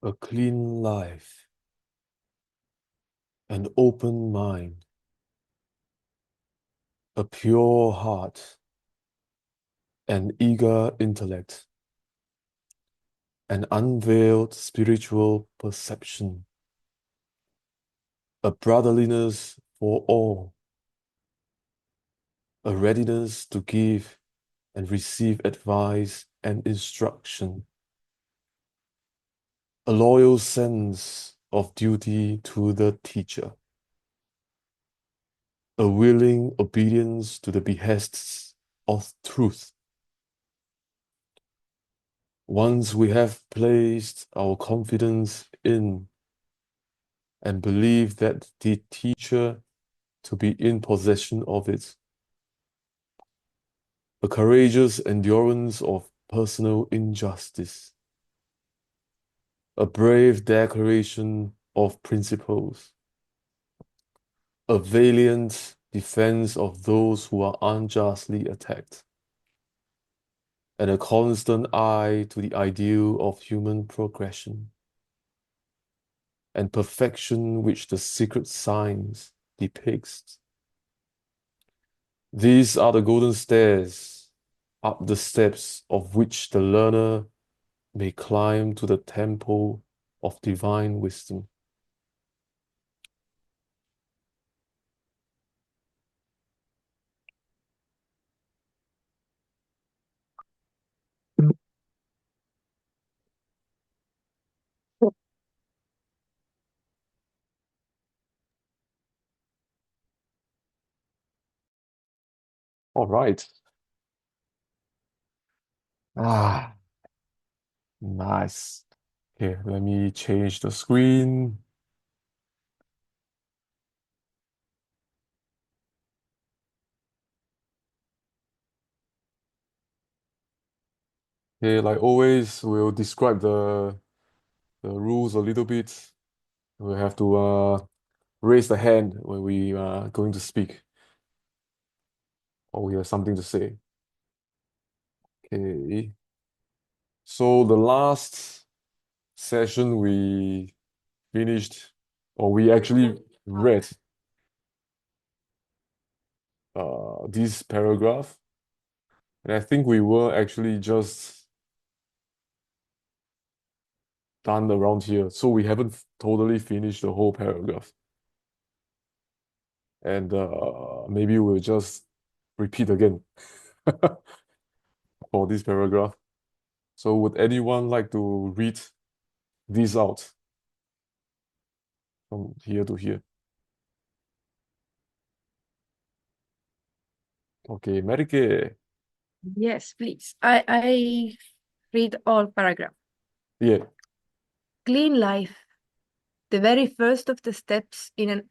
a clean life, an open mind, a pure heart, an eager intellect, an unveiled spiritual perception, a brotherliness for all, a readiness to give and receive advice and instruction, a loyal sense of duty to the teacher, a willing obedience to the behests of truth. Once we have placed our confidence in and believe that the teacher to be in possession of it, a courageous endurance of personal injustice, a brave declaration of principles, a valiant defense of those who are unjustly attacked, and a constant eye to the ideal of human progression and perfection which the secret science depicts. These are the golden stairs up the steps of which the learner may climb to the temple of divine wisdom. All right. Ah, nice. Okay, let me change the screen. Okay, like always, we'll describe the rules a little bit. We'll have to raise the hand when we are going to speak or we have something to say. Okay. So the last session we finished, or we actually read this paragraph, and I think we were actually just done around here, so we haven't totally finished the whole paragraph. And maybe we'll just repeat again for this paragraph. So would anyone like to read this out from here to here? Okay, Marike. Yes, please. I read all paragraph. Yeah. Clean life, the very first of the steps in an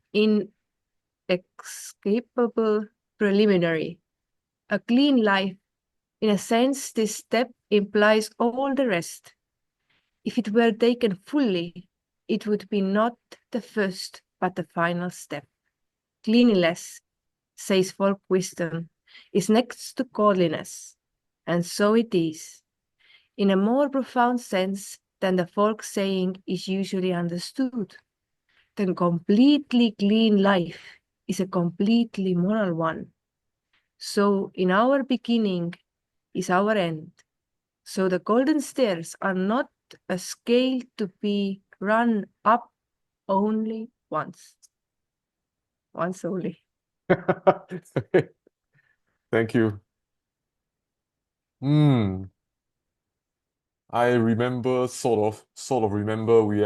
inescapable preliminary. A clean life, in a sense, this step implies all the rest. If it were taken fully, it would be not the first, but the final step. Cleanliness, says folk wisdom, is next to godliness, and so it is, in a more profound sense than the folk saying is usually understood. The completely clean life is a completely moral one. So in our beginning is our end. So the golden stairs are not a scale to be run up only once. Once only. Thank you. I remember sort of remember we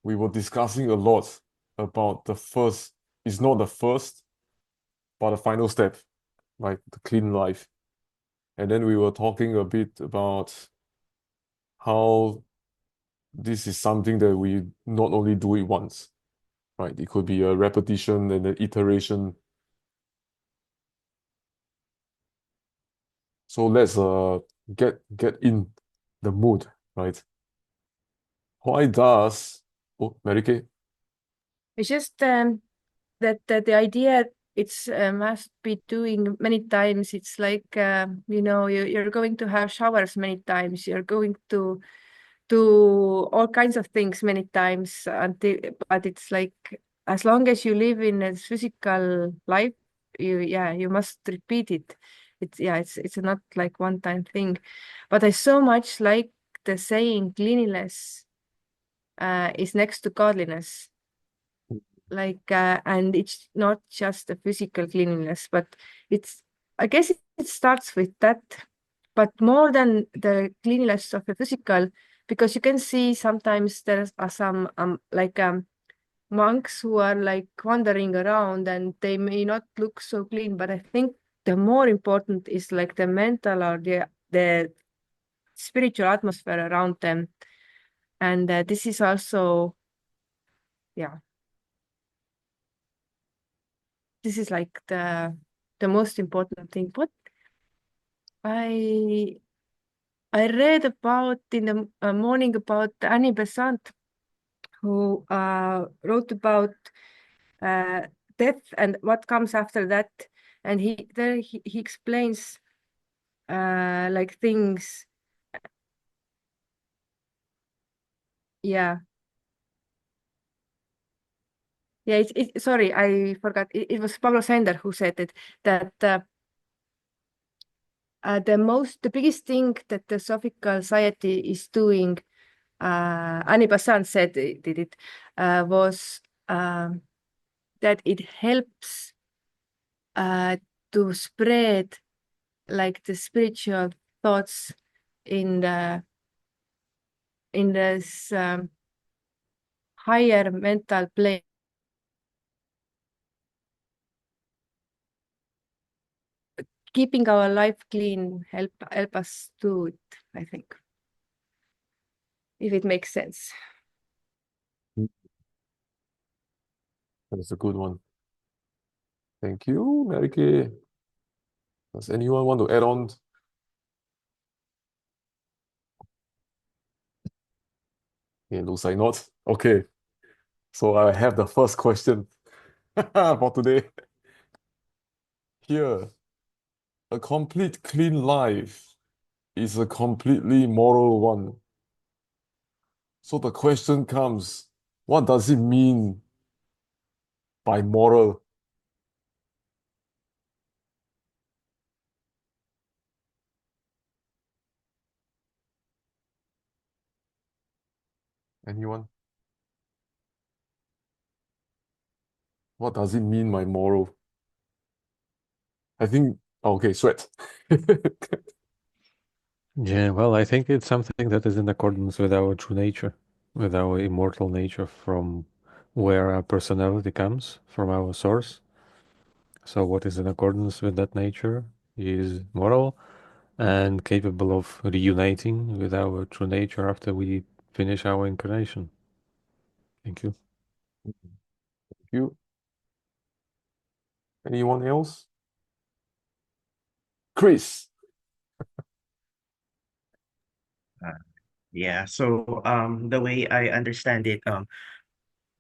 were discussing a lot about the first, it's not the first, but the final step, like the clean life. And then we were talking a bit about how this is something that we not only do it once, right? It could be a repetition and an iteration. So let's get in the mood, right? Why does Mary Kay? It's just that the idea it's must be doing many times. It's like you're going to have showers many times. You're going to do all kinds of things many times but it's like as long as you live in a physical life, you must repeat it. It's not like one time thing. But I so much like the saying cleanliness is next to godliness. And it's not just the physical cleanliness, but it's I guess it starts with that, but more than the cleanliness of the physical, because you can see sometimes there are some monks who are like wandering around and they may not look so clean, but I think the more important is like the mental or the spiritual atmosphere around them. And this is also, yeah, this is like the most important thing. What I I read about in the morning about Annie Besant, who wrote about uh, death and what comes after that, and he explains like things. Yeah, yeah. Sorry, I forgot. It was Pablo Sender who said it, that the biggest thing that the Theosophical Society is doing, Annie Besant said did it, was that it helps uh, to spread like the spiritual thoughts in this higher mental plane, keeping our life clean help us do it, I think, if it makes sense. That's a good one. Thank you, Mary Kay. Does anyone want to add on? It looks like not. Okay, so I have the first question for today. Here, a complete clean life is a completely moral one. So the question comes, what does it mean by moral? Anyone? What does it mean by moral? I think, okay, Sweat. Yeah, well, I think it's something that is in accordance with our true nature, with our immortal nature, from where our personality comes, from our source. So what is in accordance with that nature is moral and capable of reuniting with our true nature after we finish our incarnation. Thank you. Thank you. Anyone else? Chris. Uh, yeah, so the way I understand it,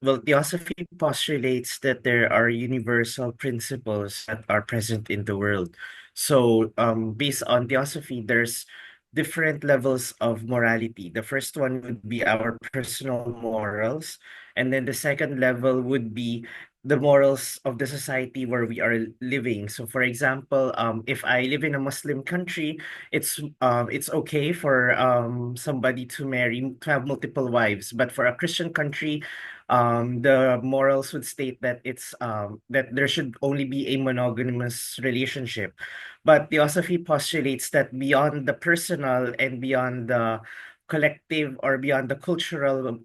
well, Theosophy postulates that there are universal principles that are present in the world. So, based on Theosophy, there's different levels of morality. The first one would be our personal morals, and then the second level would be the morals of the society where we are living. So, for example, if I live in a Muslim country, it's okay for somebody to have multiple wives, but for a Christian country, the morals would state that it's that there should only be a monogamous relationship. But Theosophy postulates that beyond the personal and beyond the collective or beyond the cultural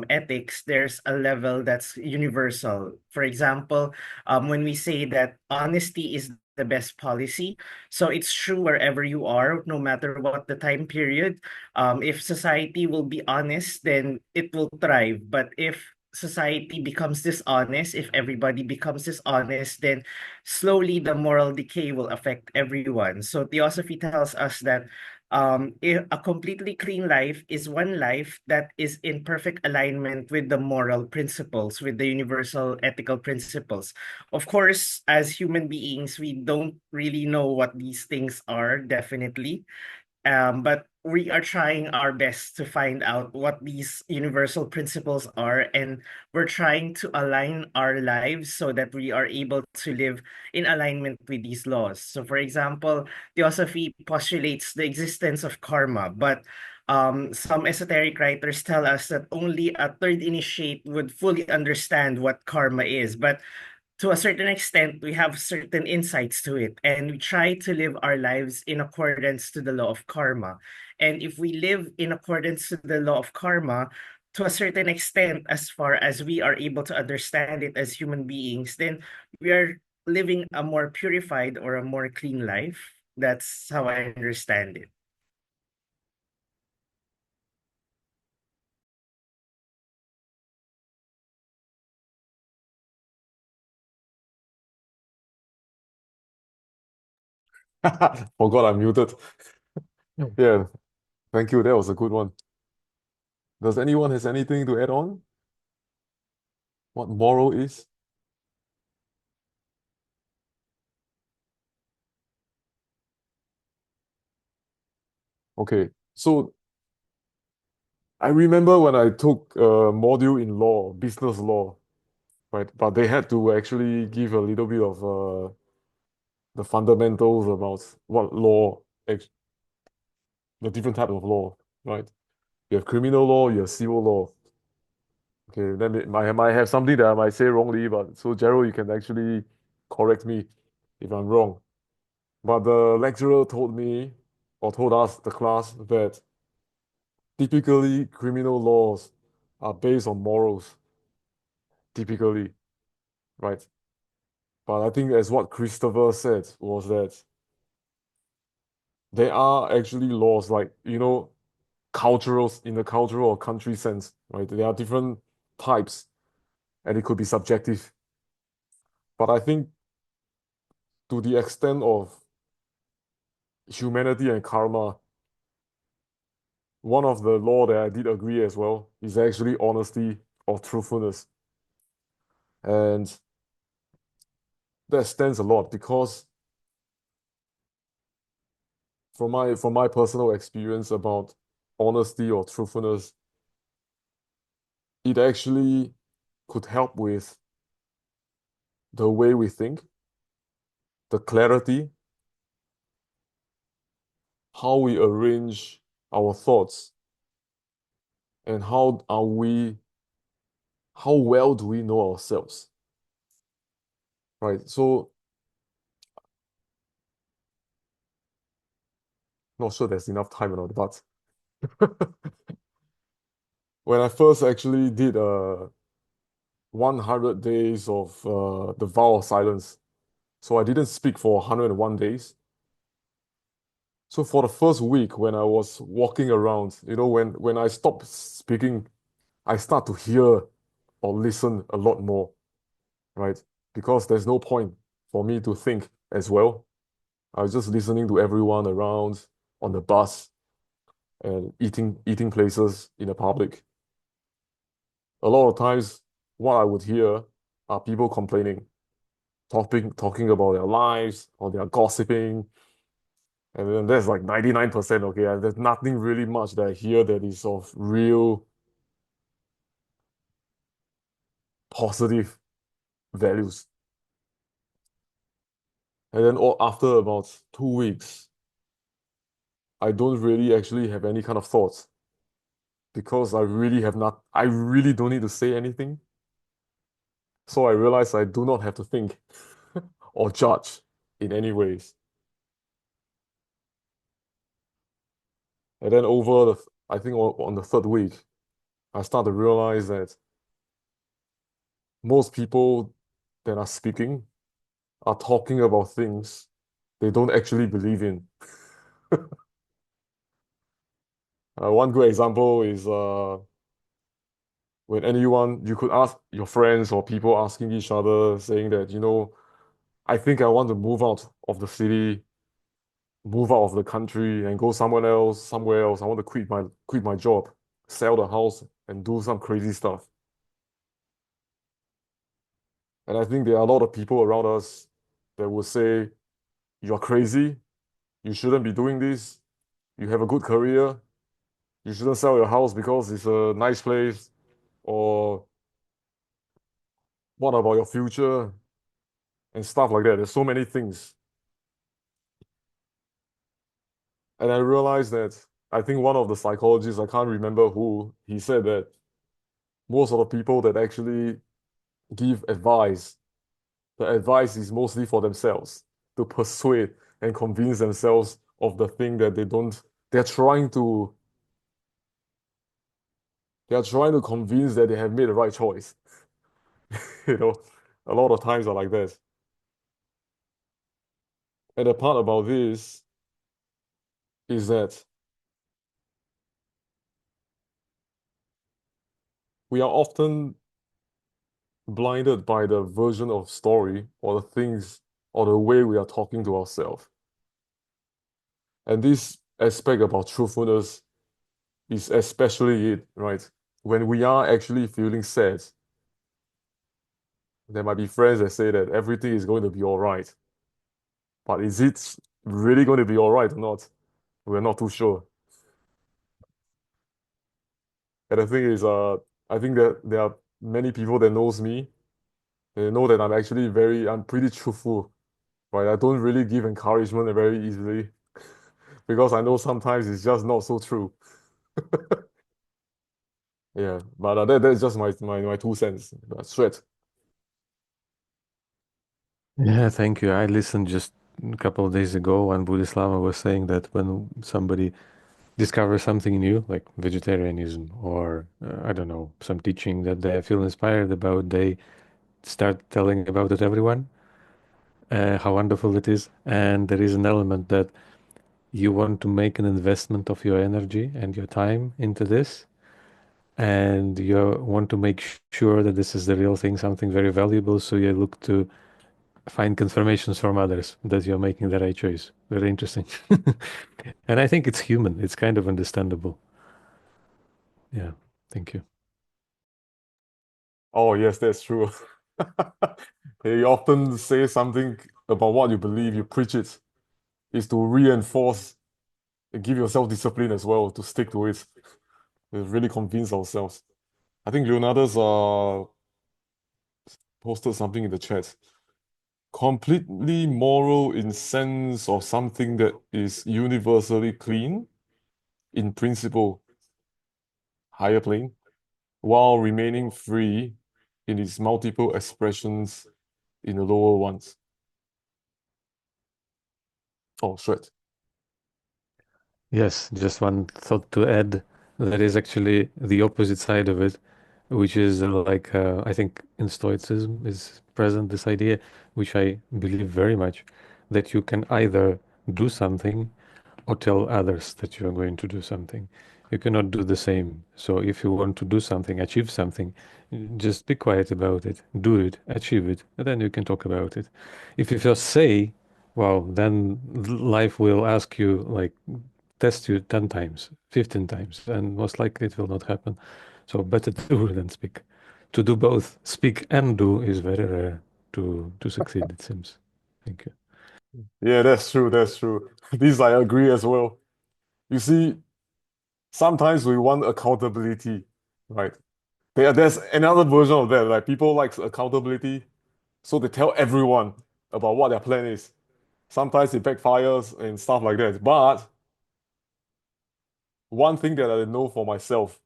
ethics, there's a level that's universal. For example, when we say that honesty is the best policy, so it's true wherever you are, no matter what the time period. If society will be honest, then it will thrive. But if society becomes dishonest, if everybody becomes dishonest, then slowly the moral decay will affect everyone. So Theosophy tells us that a completely clean life is one life that is in perfect alignment with the moral principles, with the universal ethical principles. Of course, as human beings, we don't really know what these things are, definitely. But we are trying our best to find out what these universal principles are, and we're trying to align our lives so that we are able to live in alignment with these laws. So, for example, Theosophy postulates the existence of karma, but some esoteric writers tell us that only a third initiate would fully understand what karma is. But to a certain extent, we have certain insights to it, and we try to live our lives in accordance to the law of karma. And if we live in accordance to the law of karma, to a certain extent, as far as we are able to understand it as human beings, then we are living a more purified or a more clean life. That's how I understand it. Forgot I'm muted. Yeah, thank you. That was a good one. Does anyone has anything to add on? What moral is? Okay, so I remember when I took a module in law, business law, right? But they had to actually give a little bit of the fundamentals about what law, the different type of law, right? You have criminal law, you have civil law. Okay, then I might have something that I might say wrongly, but so Gerald, you can actually correct me if I'm wrong. But the lecturer told me, or told us, the class, that typically criminal laws are based on morals, typically, right? But I think as what Christopher said was that there are actually laws like, cultural, in the cultural or country sense, right? There are different types and it could be subjective. But I think to the extent of humanity and karma, one of the law that I did agree as well is actually honesty or truthfulness. And that stands a lot because from my personal experience about honesty or truthfulness, it actually could help with the way we think, the clarity, how we arrange our thoughts, and how well do we know ourselves, right? So, not sure there's enough time or not, but when I first actually did 100 days of the vow of silence, so I didn't speak for 101 days. So for the first week, when I was walking around, when I stopped speaking, I start to hear or listen a lot more, right? Because there's no point for me to think as well. I was just listening to everyone around on the bus and eating places in the public. A lot of times, what I would hear are people complaining, talking about their lives or they are gossiping, and then there's like 99%, okay, and there's nothing really much that I hear that is of real positive values. And then after about 2 weeks, I don't really actually have any kind of thoughts because I really don't need to say anything. So I realize I do not have to think or judge in any ways. And then I think on the third week, I start to realize that most people that are speaking are talking about things they don't actually believe in. One good example is when anyone, you could ask your friends or people asking each other, saying that, I think I want to move out of the city, move out of the country and go somewhere else. I want to quit my job, sell the house and do some crazy stuff. And I think there are a lot of people around us that will say, you're crazy, you shouldn't be doing this, you have a good career, you shouldn't sell your house because it's a nice place, or what about your future and stuff like that. There's so many things. And I realized that I think one of the psychologists, I can't remember who, he said that most of the people that actually give advice, the advice is mostly for themselves to persuade and convince themselves of the thing that they don't, they're trying to, they're trying to convince that they have made the right choice. You know, a lot of times are like that. And the part about this is that we are often blinded by the version of story or the things or the way we are talking to ourselves. And this aspect about truthfulness is especially it, right? When we are actually feeling sad, there might be friends that say that everything is going to be all right. But is it really going to be all right or not? We're not too sure. And the thing is, I think that there are many people that knows me. They know that I'm pretty truthful, right? I don't really give encouragement very easily because I know sometimes it's just not so true. Yeah, but that's just my 2 cents. Straight. Yeah, thank you. I listened just a couple of days ago when Buddhist Lama was saying that when somebody discovers something new, like vegetarianism or I don't know, some teaching that they feel inspired about, they start telling about it everyone, how wonderful it is. And there is an element that you want to make an investment of your energy and your time into this, and you want to make sure that this is the real thing, something very valuable. So you look to find confirmations from others that you're making the right choice. Very interesting. And I think it's human. It's kind of understandable. Yeah. Thank you. Oh, yes, that's true. They often say something about what you believe, you preach it, is to reinforce and give yourself discipline as well to stick to it. To really convince ourselves. I think Leonardo's posted something in the chat. Completely moral in sense of something that is universally clean, in principle, higher plane, while remaining free in its multiple expressions in the lower ones. Oh, straight. Yes, just one thought to add. That is actually the opposite side of it, which is like I think in Stoicism is present this idea, which I believe very much, that you can either do something or tell others that you are going to do something. You cannot do the same. So if you want to do something, achieve something, just be quiet about it, do it, achieve it, and then you can talk about it. If you just say, well, then life will ask you, like, test you 10 times, 15 times, and most likely it will not happen. So better do than speak. To do both, speak and do, is very rare to succeed, it seems. Thank you. Yeah, that's true. That's true. This I agree as well. You see, sometimes we want accountability, right? There's another version of that. Like people like accountability, so they tell everyone about what their plan is. Sometimes it backfires and stuff like that. But one thing that I know for myself,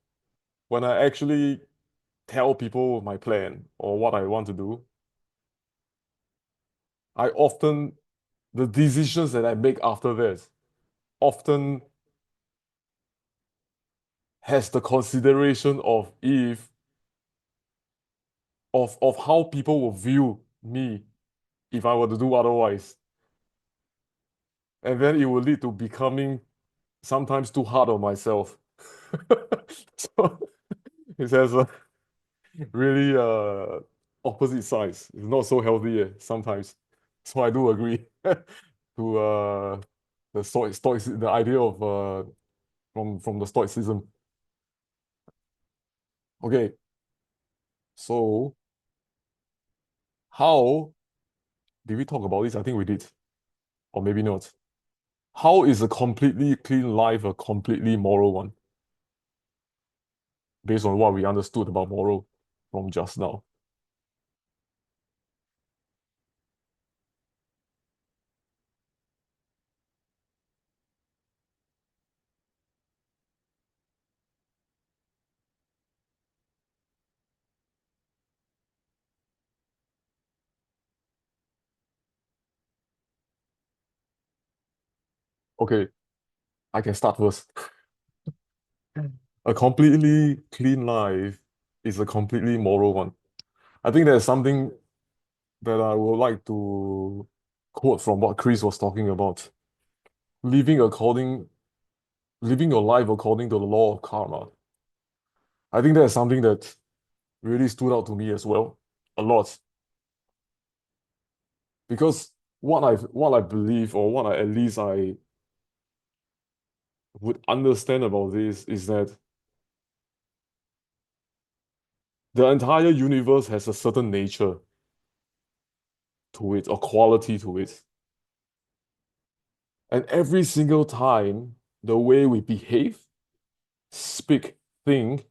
when I actually tell people my plan or what I want to do, I often, the decisions that I make after that often has the consideration of if of how people will view me if I were to do otherwise. And then it will lead to becoming sometimes too hard on myself. So it has a really opposite sides. It's not so healthy sometimes. So I do agree to the idea of from the stoicism. Okay, so how did we talk about this? I think we did, or maybe not. how is a completely clean life a completely moral one, based on what we understood about moral from just now? Okay, I can start first. A completely clean life is a completely moral one. I think there's something that I would like to quote from what Chris was talking about. Living according, living your life according to the law of karma. I think that's something that really stood out to me as well, a lot. Because what I believe, or what I at least I would understand about this, is that the entire universe has a certain nature to it, or quality to it. And every single time, the way we behave, speak, think,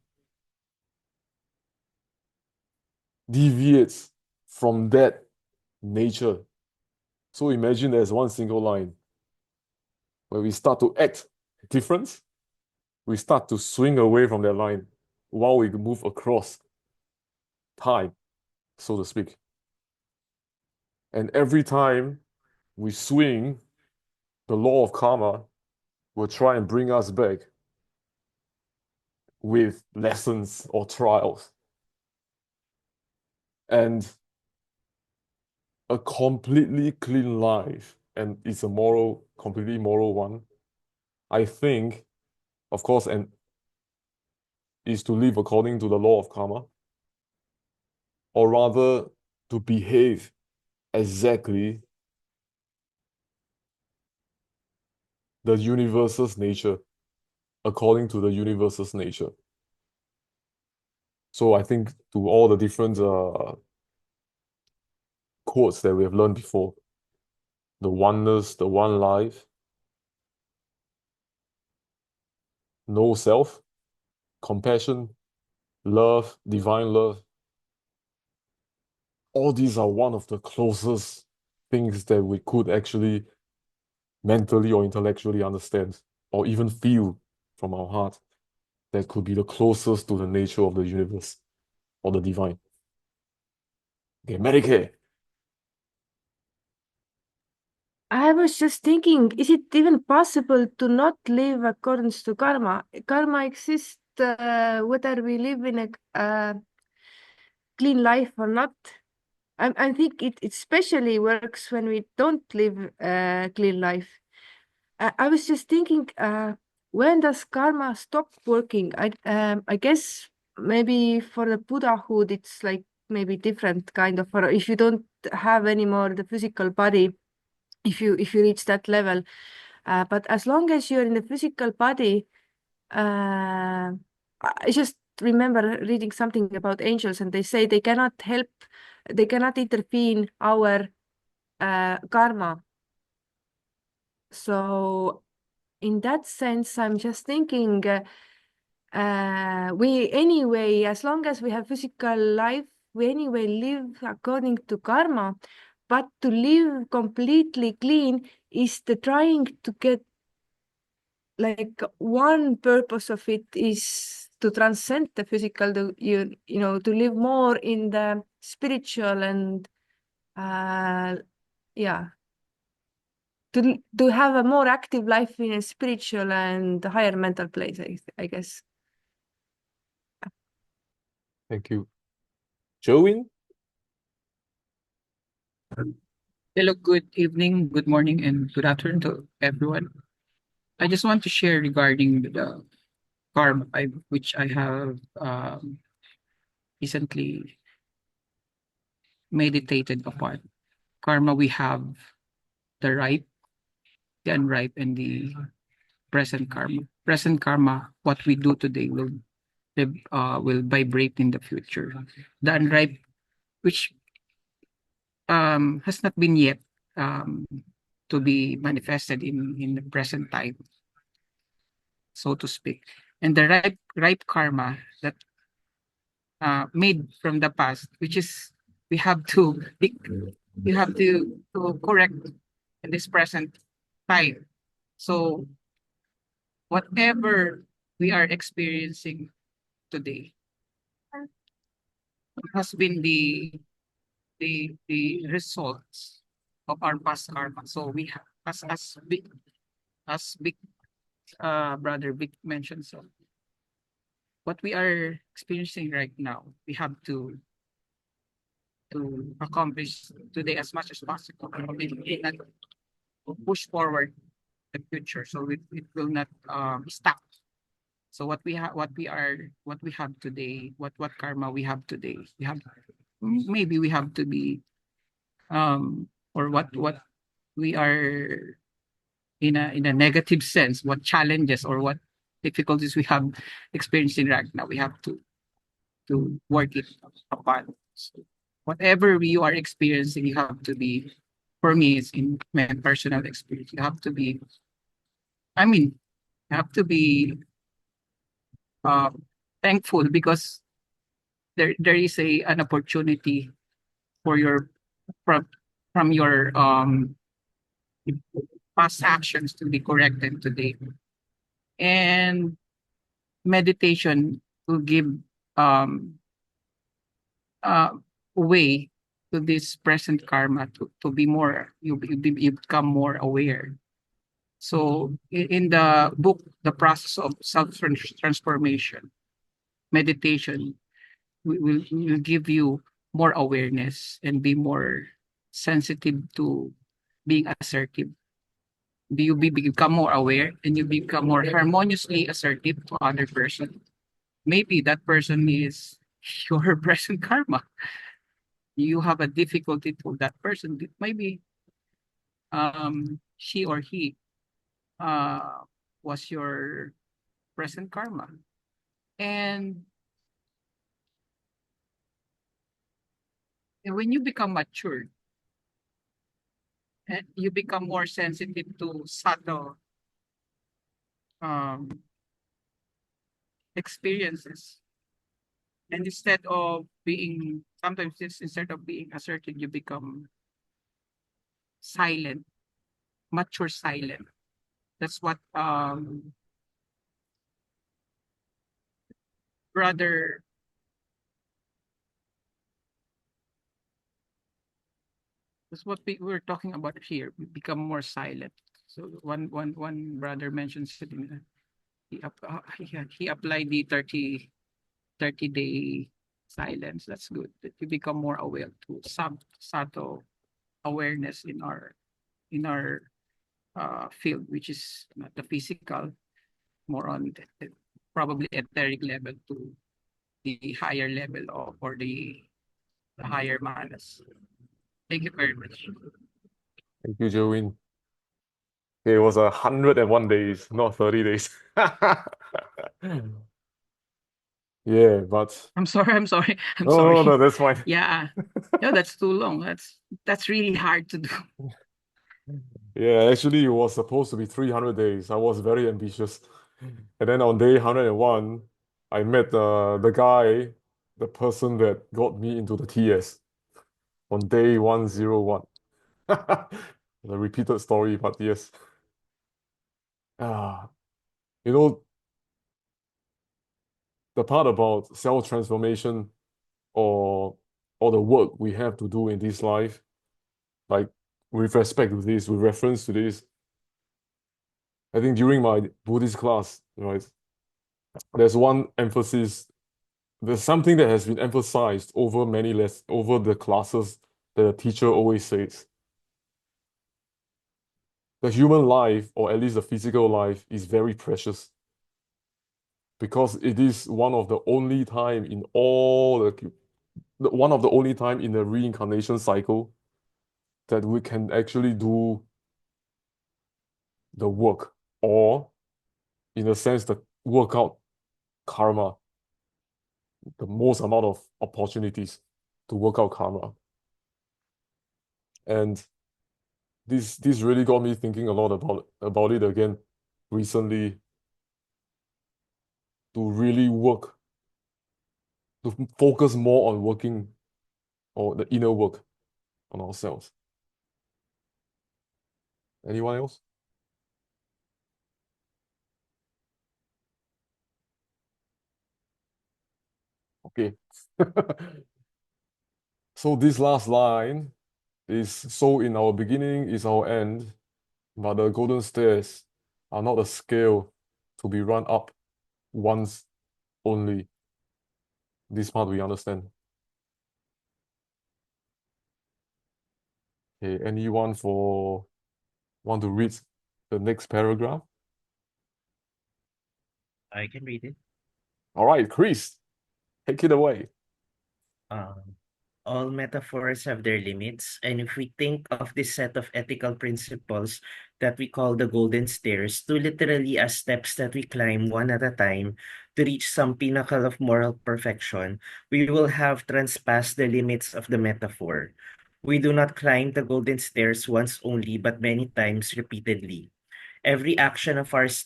deviates from that nature. So imagine there's one single line where we start to act different, we start to swing away from that line while we move across time, so to speak. And every time we swing, the law of karma will try and bring us back with lessons or trials. And a completely clean life, and it's a moral, completely moral one, I think, of course, and is to live according to the law of karma, or rather to behave exactly the universe's nature, according to the universe's nature. So I think to all the different quotes that we have learned before, the oneness, the one life, no self, compassion, love, divine love, all these are one of the closest things that we could actually mentally or intellectually understand, or even feel from our heart, that could be the closest to the nature of the universe or the divine. Okay, Medicare. I was just thinking, is it even possible to not live according to karma? Karma exists whether we live in a clean life or not. I think it especially works when we don't live a clean life. I was just thinking, when does karma stop working? I guess maybe for the Buddhahood, it's like maybe different kind of, or if you don't have anymore the physical body, if you reach that level. But as long as you're in the physical body, I just remember reading something about angels, and they say they cannot help, they cannot intervene our karma. So in that sense, I'm just thinking, we anyway, as long as we have physical life, we anyway live according to karma. But to live completely clean is the trying to get, like, one purpose of it is to transcend the physical, to you know, to live more in the spiritual, and yeah, to have a more active life in a spiritual and higher mental place, I guess. Thank you. Join? Hello, good evening, good morning, and good afternoon to everyone. I just want to share regarding the karma, which I have recently meditated upon. Karma, we have the ripe, the unripe, and the present karma. Present karma, what we do today will vibrate in the future. The unripe, which has not been yet um, to be manifested in the present time, so to speak. And the ripe karma that made from the past, which is we have to to correct in this present time. So whatever we are experiencing today has been the results of our past karma. So we have as big brother Vic mentioned, so what we are experiencing right now, we have to accomplish today as much as possible. We not push forward the future, so it will not stop. So what we have, what we have today, what karma we have today, we have maybe we have to be or what we are in a negative sense, what challenges or what difficulties we have experiencing right now, we have to work it upon. So whatever you are experiencing, you have to be, for me, it's in my personal experience, you have to be, I mean, you have to be uh, thankful because there is an opportunity for your from from your past actions to be corrected today. And meditation will give um uh way to this present karma to be more you become more aware. So in the book, The Process of Self Transformation, meditation will give you more awareness and be more sensitive to being assertive. Become more aware and you become more harmoniously assertive to other person. Maybe that person is your present karma. You have a difficulty to that person. Maybe she or he uh, was your present karma. And when you become mature, you become more sensitive to subtle um, experiences. And instead of being, sometimes instead of being assertive, you become silent, mature silent. That's what brother that's what we're talking about here. We become more silent. So one brother mentions it in he applied the 30-day silence. That's good. That you become more aware to some subtle awareness in our field, which is not the physical, more on probably etheric level to the higher level of or the higher manas. Thank you very much. Thank you, Joey. It was 101 days, not 30 days. Yeah, but I'm sorry. I'm sorry. I'm no, no, sorry. no, that's fine. Yeah. No, that's too long. That's really hard to do. Yeah, actually, it was supposed to be 300 days. I was very ambitious. And then on day 101, I met the guy, the person that got me into the TS on day 101. The repeated story, but yes. Ah, you know, the part about self-transformation or the work we have to do in this life, like with respect to this, with reference to this, I think during my Buddhist class, right, there's one emphasis, there's something that has been emphasized over over the classes that the teacher always says. The human life, or at least the physical life, is very precious because it is one of the only time in all one of the only time in the reincarnation cycle that we can actually do the work, or in a sense the work out karma, the most amount of opportunities to work out karma. And this really got me thinking a lot about it again recently, to really work, to focus more on working, or the inner work on ourselves. Anyone else? Okay. So this last line is, so in our beginning is our end, but the golden stairs are not a scale to be run up once only. This part we understand. Okay, anyone want to read the next paragraph? I can read it. All right, Chris, take it away. Um, all metaphors have their limits, and if we think of this set of ethical principles that we call the golden stairs, to literally as steps that we climb one at a time to reach some pinnacle of moral perfection, we will have transpassed the limits of the metaphor. We do not climb the golden stairs once only, but many times repeatedly. Every action of ours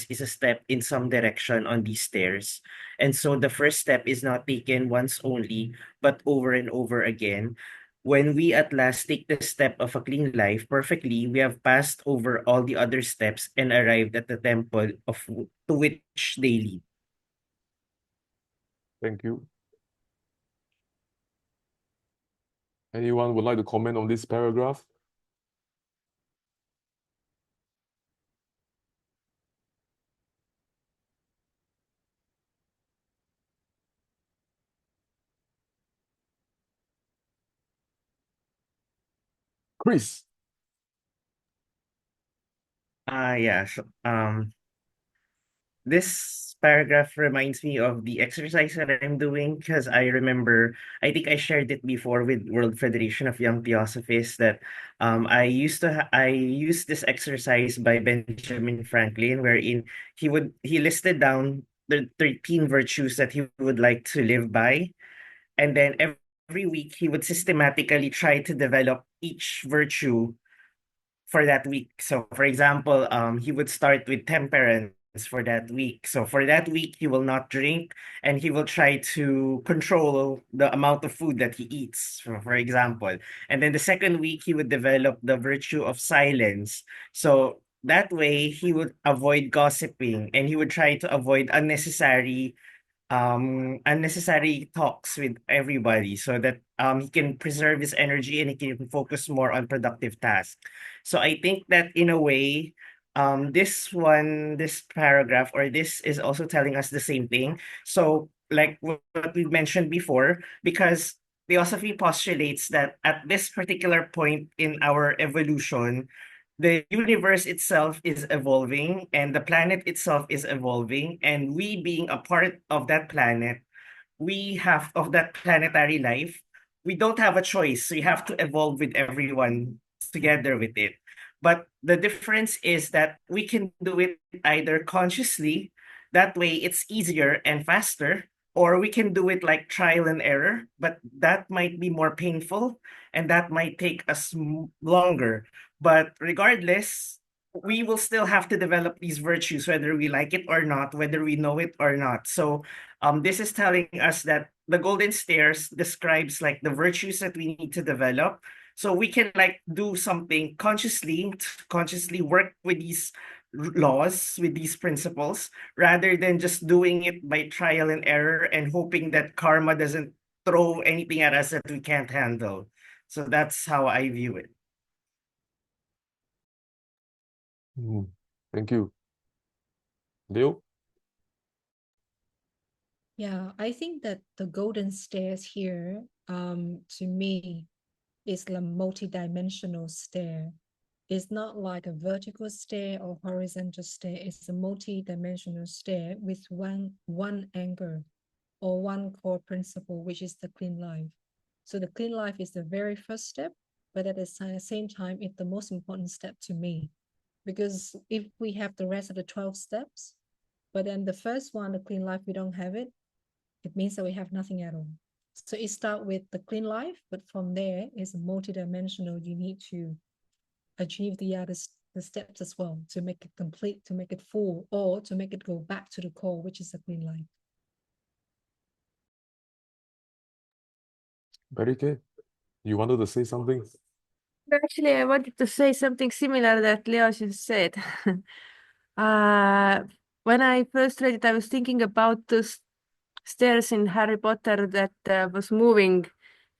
is a step in some direction on these stairs. And so the first step is not taken once only, but over and over again. When we at last take the step of a clean life perfectly, we have passed over all the other steps and arrived at the temple to which they lead. Thank you. Anyone would like to comment on this paragraph? Chris. Yeah. This paragraph reminds me of the exercise that I'm doing because I remember, I think I shared it before with World Federation of Young Theosophists that I used this exercise by Benjamin Franklin, wherein he listed down the 13 virtues that he would like to live by, and then every week he would systematically try to develop each virtue for that week. So for example, he would start with temperance for that week. So for that week, he will not drink and he will try to control the amount of food that he eats, for example. And then the second week, he would develop the virtue of silence. So that way, he would avoid gossiping and he would try to avoid unnecessary talks with everybody so that he can preserve his energy and he can focus more on productive tasks. So I think that in a way, this paragraph or this is also telling us the same thing. So like what we mentioned before, because Theosophy postulates that at this particular point in our evolution, the universe itself is evolving and the planet itself is evolving, and we being a part of that planet, we have of that planetary life, we don't have a choice. We have to evolve with everyone together with it. But the difference is that we can do it either consciously, that way it's easier and faster, or we can do it like trial and error, but that might be more painful and that might take us longer. But regardless, we will still have to develop these virtues, whether we like it or not, whether we know it or not. So this is telling us that the golden stairs describes like the virtues that we need to develop. So we can like do something consciously, consciously work with these laws, with these principles, rather than just doing it by trial and error and hoping that karma doesn't throw anything at us that we can't handle. So that's how I view it. Thank you. Leo? Yeah, I think that the golden stairs here, to me, is a multi-dimensional stair. It's not like a vertical stair or horizontal stair. It's a multi-dimensional stair with one anchor or one core principle, which is the clean life. So the clean life is the very first step, but at the same time, it's the most important step to me. Because if we have the rest of the 12 steps, but then the first one, the clean life, we don't have it, it means that we have nothing at all. So it starts with the clean life, but from there it's multidimensional. You need to achieve the other the steps as well to make it complete, to make it full, or to make it go back to the core, which is the clean life. Very good. You wanted to say something? Actually, I wanted to say something similar that Leo just said. When I first read it, I was thinking about the stairs in Harry Potter that was moving.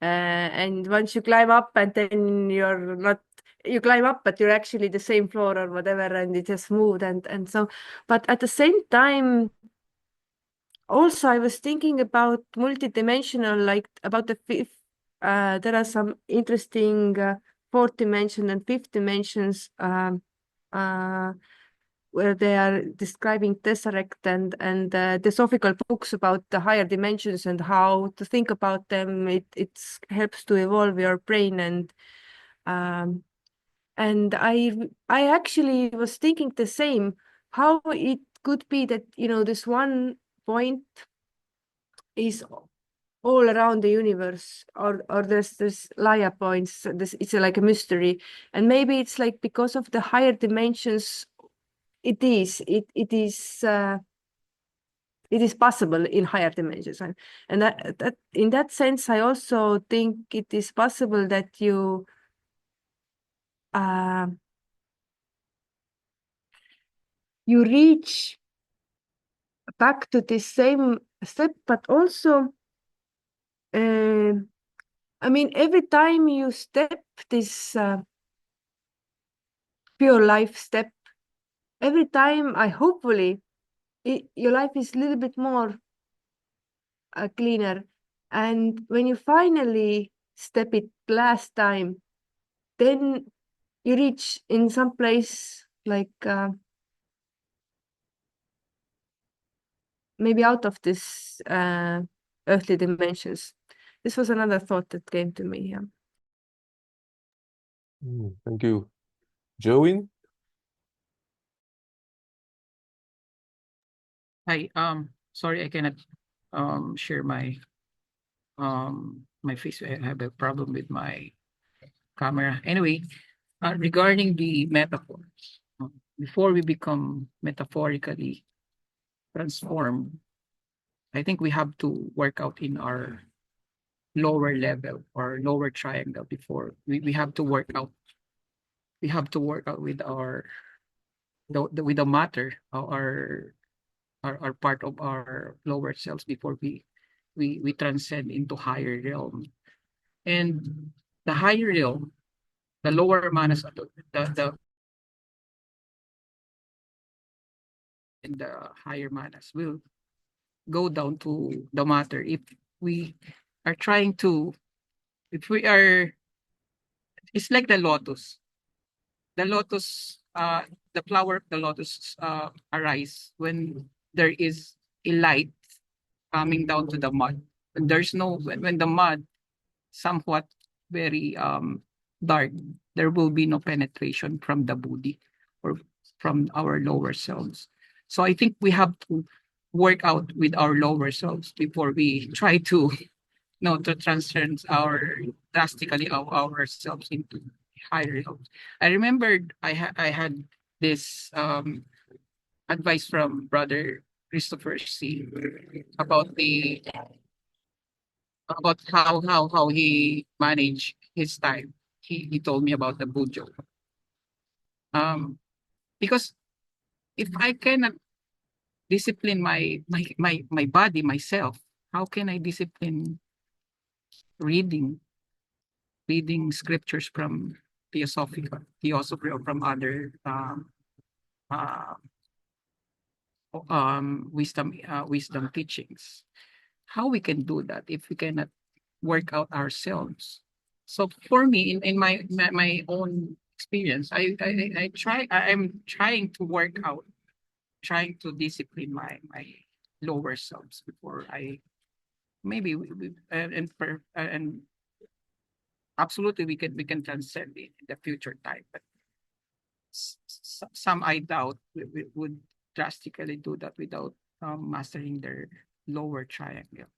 And once you climb up and then you're not, you climb up, but you're actually the same floor or whatever, and it just moved. And so, but at the same time, also I was thinking about multidimensional, like about the fifth, there are some interesting fourth dimension and fifth dimensions uh, where they are describing tesseract and theosophical books about the higher dimensions and how to think about them. It helps to evolve your brain um, and I actually was thinking the same, how it could be that, you know, this one point is all around the universe, or there's this Laya points, this it's like a mystery, and maybe it's like because of the higher dimensions it is possible in higher dimensions, and that in that sense I also think it is possible that uh, you reach back to this same step, but also I mean every time you step this pure life step, every time I hopefully your life is a little bit more cleaner, and when you finally step it last time, then you reach in some place like maybe out of this earthly dimensions. This was another thought that came to me. Yeah. Thank you. Joey? Hi, sorry I cannot share my face. I have a problem with my camera. Anyway, regarding the metaphors, before we become metaphorically transformed, I think we have to work out in our lower level or lower triangle before we have to work out. We have to work out with our with the matter, our part of our lower selves before we transcend into higher realm. And the higher realm, the lower manas, the and the higher manas will go down to the matter if we are trying to, if we are, it's like the lotus. The lotus, the flower of the lotus arise when there is a light coming down to the mud. When there's no, when the mud somewhat very dark, there will be no penetration from the body or from our lower selves. So I think we have to work out with our lower selves before we try to to transcend our drastically ourselves into higher levels. I remembered I had this advice from Brother Christopher C about the about how he managed his time. He told me about the bujo. Um, because if I cannot discipline my body myself, how can I discipline reading scriptures from theosophy or from other uh, wisdom teachings? How we can do that if we cannot work out ourselves? So for me, in my own experience, I'm trying to work out, trying to discipline my lower selves before I maybe and absolutely we can transcend it in the future time, but some I doubt we would drastically do that without mastering their lower triangle.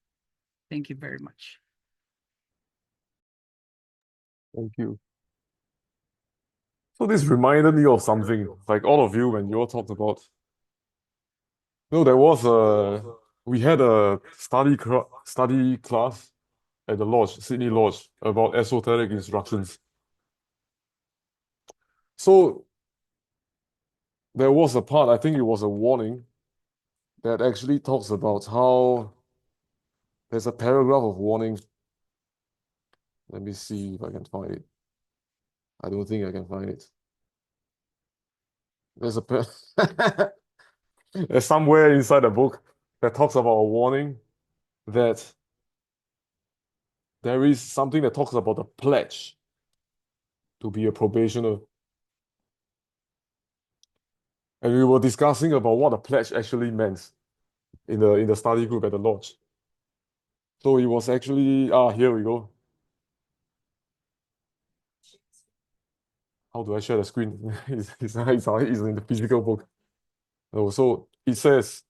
Thank you very much. Thank you. So this reminded me of something, like all of you when you all talked about. No, there was we had a study class at the lodge, Sydney Lodge, about esoteric instructions. So there was a part, I think it was a warning, that actually talks about how there's a paragraph of warning. Let me see if I can find it. I don't think I can find it. There's there's somewhere inside the book that talks about a warning that there is something that talks about the pledge to be a probationer. And we were discussing about what a pledge actually meant in the study group at the lodge. So it was actually here we go. How do I share the screen? It's in the physical book. Oh, so it says,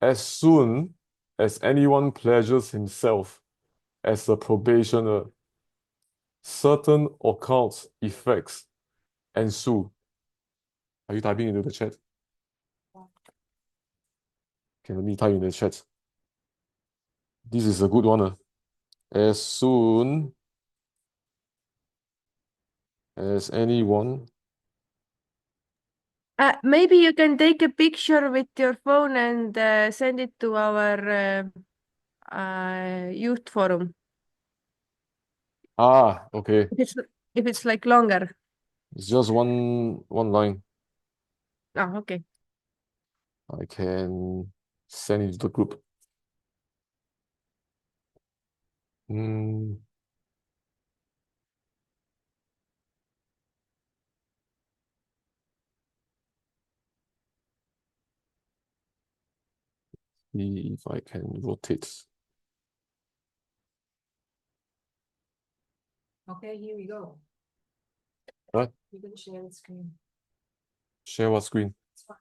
as soon as anyone pledges himself as a probationer, certain occult effects ensue. Are you typing into the chat? Okay, let me type in the chat. This is a good one. As soon as anyone. Maybe you can take a picture with your phone and send it to our youth forum. Okay. If it's like longer. It's just one line. Oh, okay. I can send it to the group. See if I can rotate. Okay, here we go. Right? You can share the screen. Share what screen? It's fine.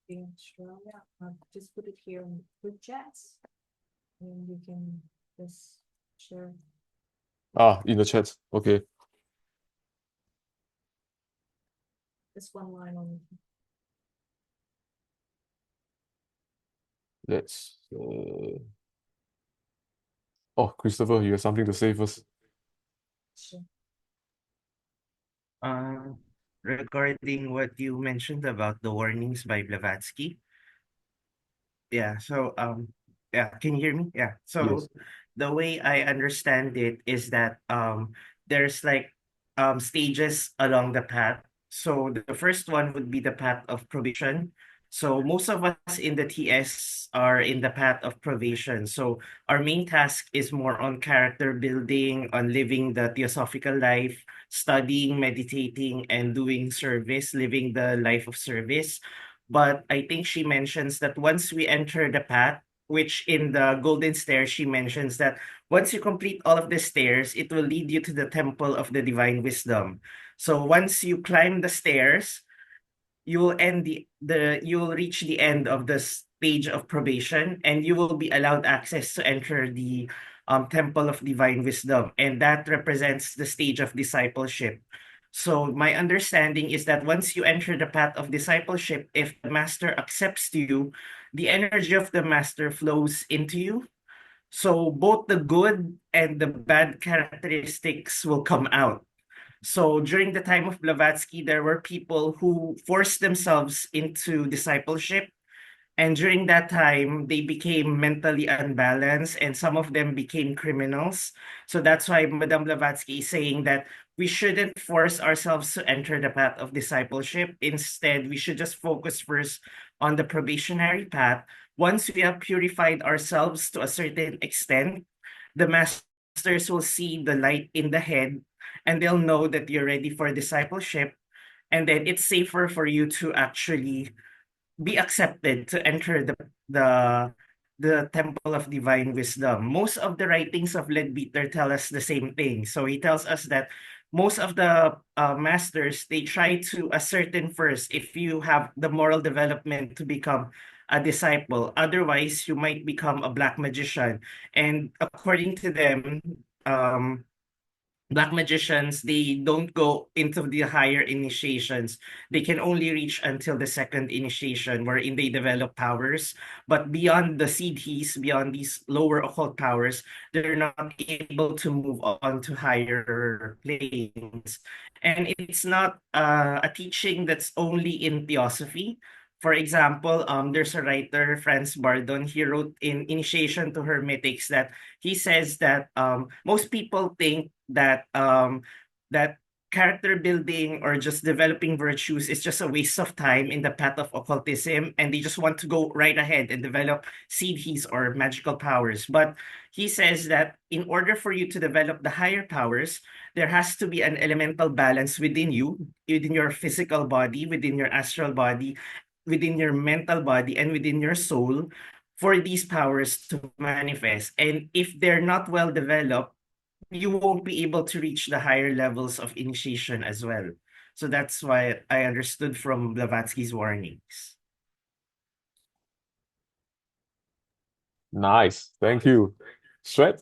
In Australia, just put it here in group chats, and you can just share. In the chat. Okay. This one line on. Let's. Oh, Christopher, you have something to say first. Sure. Regarding what you mentioned about the warnings by Blavatsky. Yeah, so can you hear me? Yeah. So Yes. the way I understand it is that there's like stages along the path. So the first one would be the path of probation. So most of us in the TS are in the path of probation. So our main task is more on character building, on living the theosophical life, studying, meditating, and doing service, living the life of service. But I think she mentions that once we enter the path, which in the golden stairs, she mentions that once you complete all of the stairs, it will lead you to the temple of the divine wisdom. So once you climb the stairs, you will end you will reach the end of the stage of probation, and you will be allowed access to enter the temple of divine wisdom, and that represents the stage of discipleship. So my understanding is that once you enter the path of discipleship, if the master accepts you, the energy of the master flows into you. So both the good and the bad characteristics will come out. So during the time of Blavatsky, there were people who forced themselves into discipleship. And during that time, they became mentally unbalanced and some of them became criminals. So that's why Madame Blavatsky is saying that we shouldn't force ourselves to enter the path of discipleship. Instead, we should just focus first on the probationary path. Once we have purified ourselves to a certain extent, the masters will see the light in the head and they'll know that you're ready for discipleship. And then it's safer for you to actually be accepted to enter the temple of divine wisdom. Most of the writings of Leadbeater tell us the same thing. So he tells us that most of the masters, they try to ascertain first if you have the moral development to become a disciple. Otherwise, you might become a black magician. And according to them, Black magicians, they don't go into the higher initiations. They can only reach until the second initiation, wherein they develop powers. But beyond the siddhis, beyond these lower occult powers, they're not able to move on to higher planes. And it's not a teaching that's only in theosophy. For example, there's a writer, Franz Bardon. He wrote in Initiation to Hermetics that he says that most people think that character building or just developing virtues is just a waste of time in the path of occultism, and they just want to go right ahead and develop siddhis or magical powers. But he says that in order for you to develop the higher powers, there has to be an elemental balance within you, within your physical body, within your astral body, within your mental body, and within your soul, for these powers to manifest. And if they're not well developed, you won't be able to reach the higher levels of initiation as well. So that's why I understood from Blavatsky's warnings. Nice. Thank you. Sweat?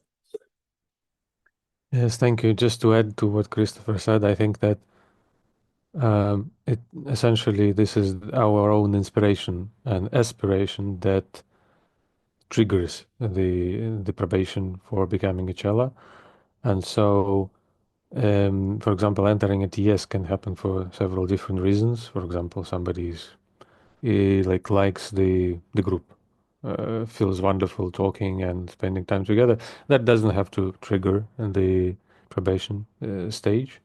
Yes, thank you. Just to add to what Christopher said, I think that it essentially this is our own inspiration and aspiration that triggers the probation for becoming a chela. And so, for example, entering a TS can happen for several different reasons. For example, he like likes the group, feels wonderful talking and spending time together. That doesn't have to trigger in the probation stage.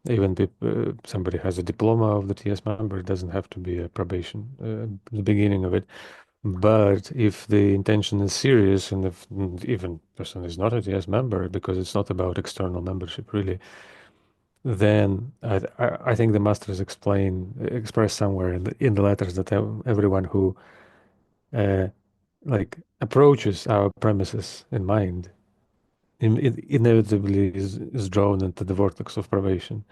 Even if somebody has a diploma of the TS member, it doesn't have to be a probation, the beginning of it. But if the intention is serious, and if even person is not a TS member, because it's not about external membership really, then I think the masters express somewhere in the letters that everyone who like approaches our premises in mind inevitably is drawn into the vortex of probation,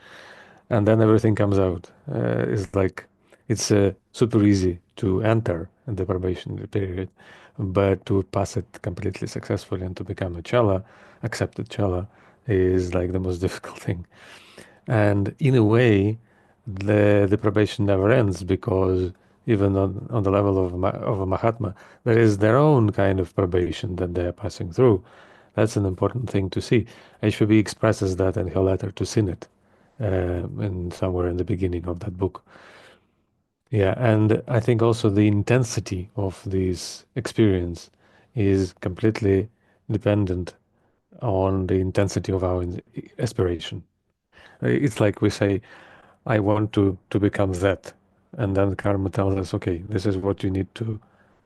and then everything comes out. It's like it's super easy to enter in the probation period, but to pass it completely successfully and to become a chela, accepted chela, is like the most difficult thing. And in a way, the probation never ends, because even on the level of a Mahatma, there is their own kind of probation that they are passing through. That's an important thing to see. HPB expresses that in her letter to Synod, in somewhere in the beginning of that book. Yeah, and I think also the intensity of this experience is completely dependent on the intensity of our aspiration. It's like we say, I want to become that. And then karma tells us, okay, this is what you need to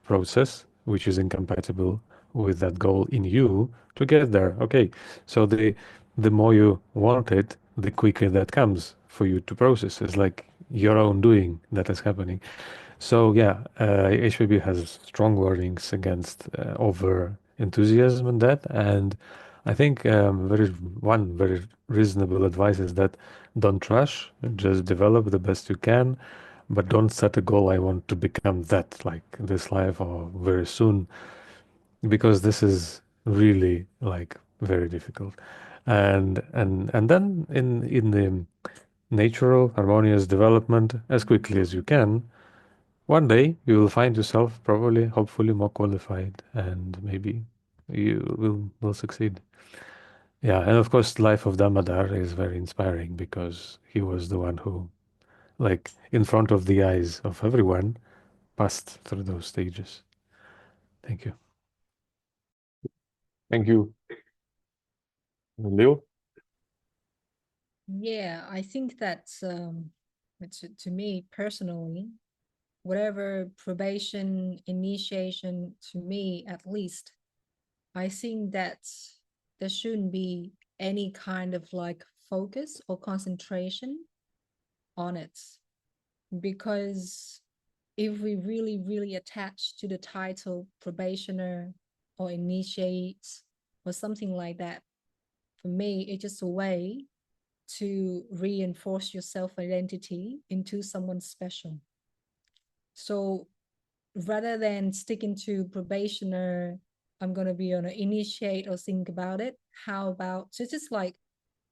process, which is incompatible with that goal in you to get there. Okay, so the more you want it, the quicker that comes for you to process. It's like your own doing that is happening. So yeah, HPB has strong warnings against over enthusiasm in that, and I think one very reasonable advice is that don't rush, just develop the best you can, but don't set a goal. I want to become that, like this life or very soon, because this is really like very difficult. And then in the natural harmonious development as quickly as you can, one day you will find yourself probably, hopefully, more qualified, and maybe you will succeed. Yeah, and of course, life of Damodar is very inspiring, because he was the one who, like, in front of the eyes of everyone, passed through those stages. Thank you. Thank you. Leo? Yeah, I think that to me personally, whatever probation, initiation, to me at least, I think that there shouldn't be any kind of like focus or concentration on it. Because if we really, really attach to the title probationer or initiate or something like that, for me, it's just a way to reinforce your self-identity into someone special. So rather than sticking to probationer, I'm going to be on an initiate or think about it, how about just like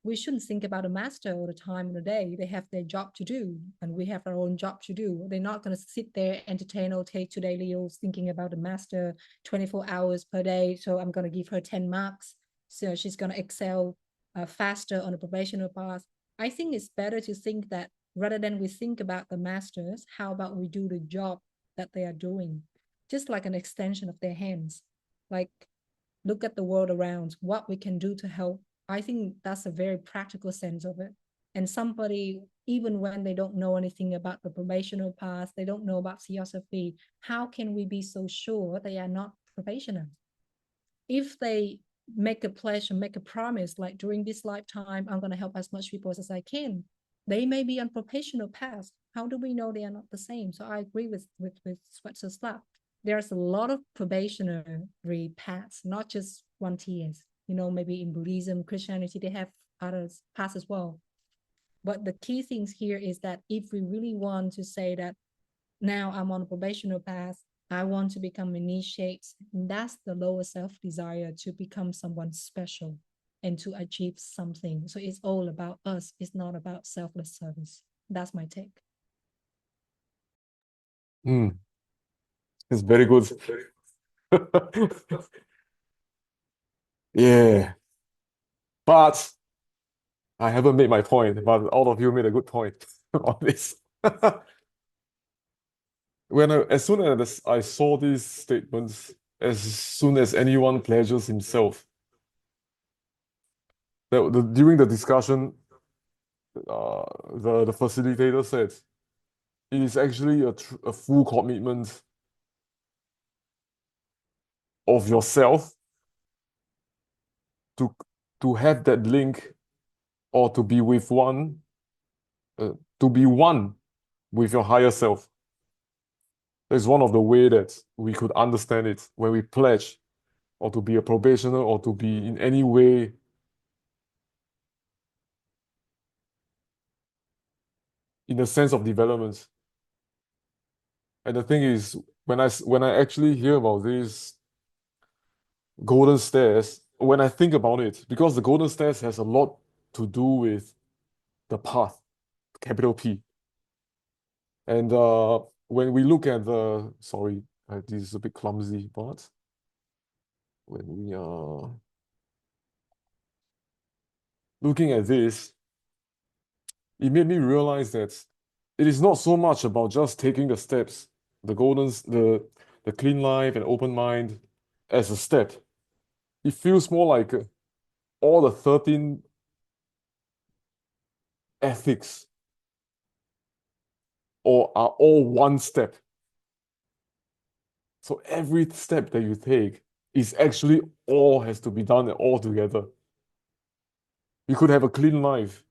we shouldn't think about a master all the time in the day. They have their job to do, and we have our own job to do. They're not going to sit there, entertain, or take today Leo's thinking about the master 24 hours per day. So I'm going to give her 10 marks. So she's going to excel faster on a probational path. I think it's better to think that rather than we think about the masters, how about we do the job that they are doing, just like an extension of their hands. Like, look at the world around, what we can do to help. I think that's a very practical sense of it. And somebody, even when they don't know anything about the probational path, they don't know about theosophy, how can we be so sure they are not probationer? If they make a pledge and make a promise, like during this lifetime, I'm going to help as much people as I can, they may be on probational path. How do we know they are not the same? So I agree with Swetzer Slap. There's a lot of probationary paths, not just one TS. You know, maybe in Buddhism, Christianity, they have other paths as well. But the key things here is that if we really want to say that now I'm on a probational path, I want to become initiate, that's the lower self desire to become someone special and to achieve something. So it's all about us. It's not about selfless service. That's my take. It's very good. Yeah. But I haven't made my point, but all of you made a good point on this. As soon as I saw these statements, as soon as anyone pledges himself, during the discussion, the facilitator said, it is actually a full commitment of yourself to have that link or to be with one, to be one with your higher self. That's one of the way that we could understand it when we pledge or to be a probationer or to be in any way in the sense of development. And the thing is, when I actually hear about these golden stairs, when I think about it, because the golden stairs has a lot to do with the path, capital P. And when we look at sorry, this is a bit clumsy, but when we are looking at this, it made me realize that it is not so much about just taking the steps, the clean life and open mind as a step. It feels more like all the 13 ethics are all one step. So every step that you take is actually all has to be done all together. You could have a clean life,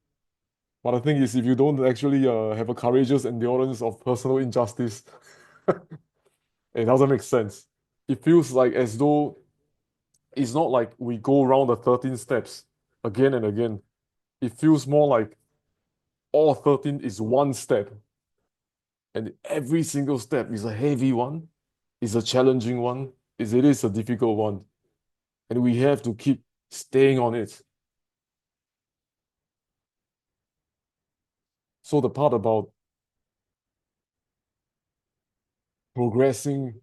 but the thing is, if you don't actually have a courageous endurance of personal injustice, it doesn't make sense. It feels like as though it's not like we go around the 13 steps again and again. It feels more like all 13 is one step. And every single step is a heavy one, is a challenging one, it is a difficult one. And we have to keep staying on it. So the part about progressing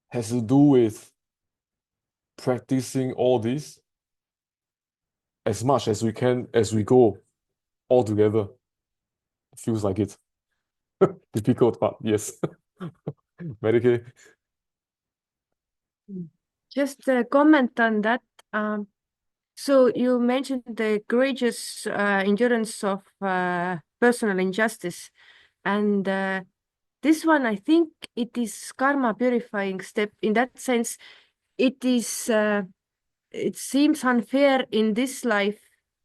has to do with practicing all this as much as we can as we go all together. It feels like it. Difficult, but yes. Medicaid. Just a comment on that. So you mentioned the courageous endurance of personal injustice, and this one, I think it is karma purifying step. In that sense, it is. It seems unfair in this life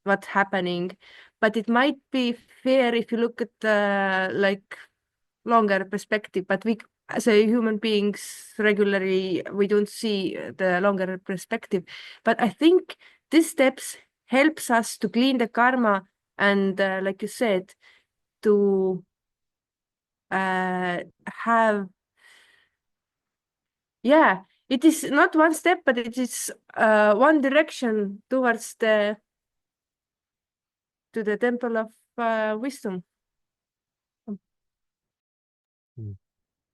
what's happening, but it might be fair if you look at like longer perspective. But we, as a human beings, regularly we don't see the longer perspective. But I think these steps helps us to clean the karma and, like you said, to have, yeah, it is not one step, but it is one direction towards the to the temple of wisdom.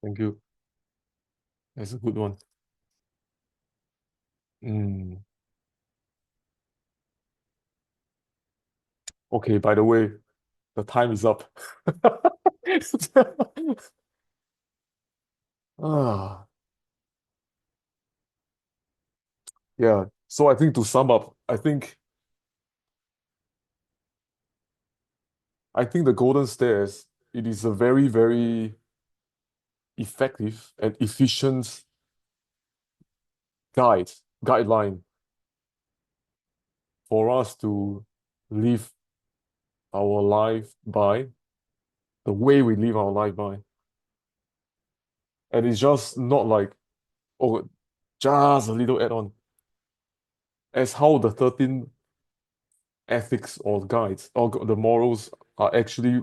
Thank you. That's a good one. Okay, by the way, the time is up. Ah, yeah. So I think to sum up, I think the golden stairs, it is a very, very effective and efficient guideline for us to live our life by, the way we live our life by. And it's just not like, oh, just a little add-on. As how the 13 ethics or guides or the morals are actually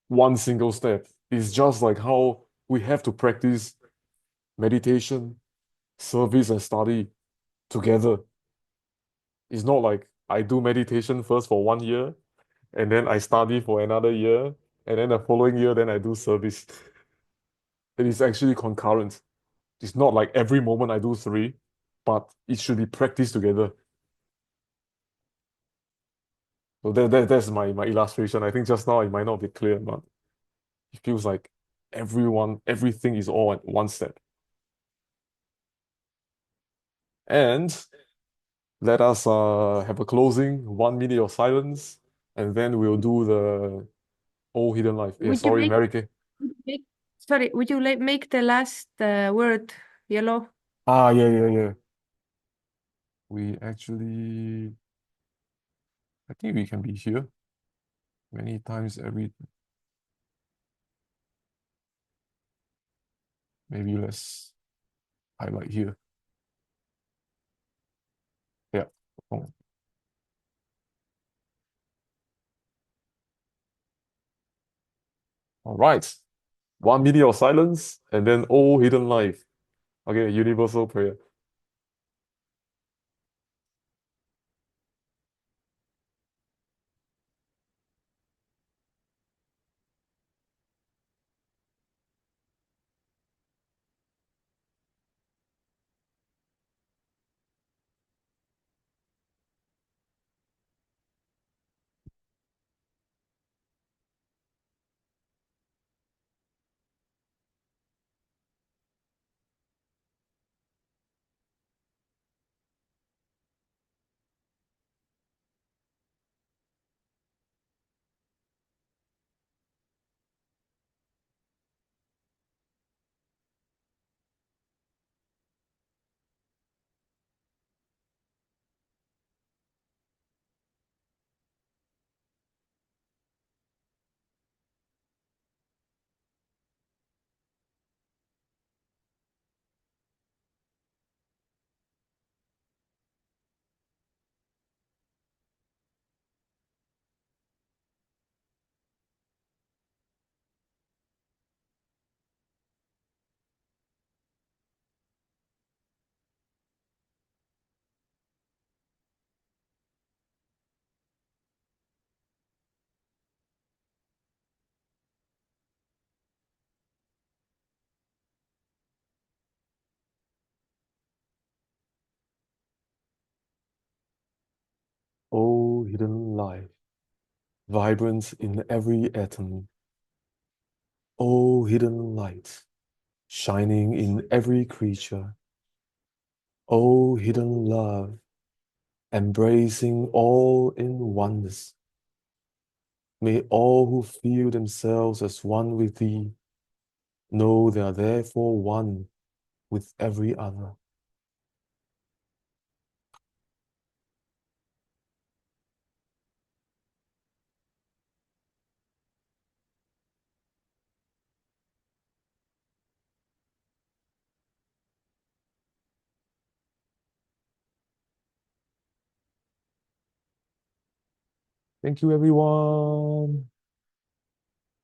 one single step. It's just like how we have to practice meditation, service, and study together. It's not like I do meditation first for 1 year and then I study for another year and then the following year then I do service. It is actually concurrent. It's not like every moment I do three, but it should be practiced together. So that's my illustration. I think just now it might not be clear, but it feels like everything is all at one step. And let us have a closing, 1 minute of silence, and then we'll do the old hidden life. Yeah, Would you sorry, make, Mary Kay. sorry, would you make the last word yellow? Ah, yeah. We actually, I think we can be here many times maybe let's highlight here. Yeah. Oh. All right. 1 minute of silence, and then old hidden life. Okay, universal prayer. Oh, hidden life, vibrant in every atom. Oh, hidden light, shining in every creature. Oh, hidden love, embracing all in oneness. May all who feel themselves as one with thee know they are therefore one with every other. Thank you, everyone.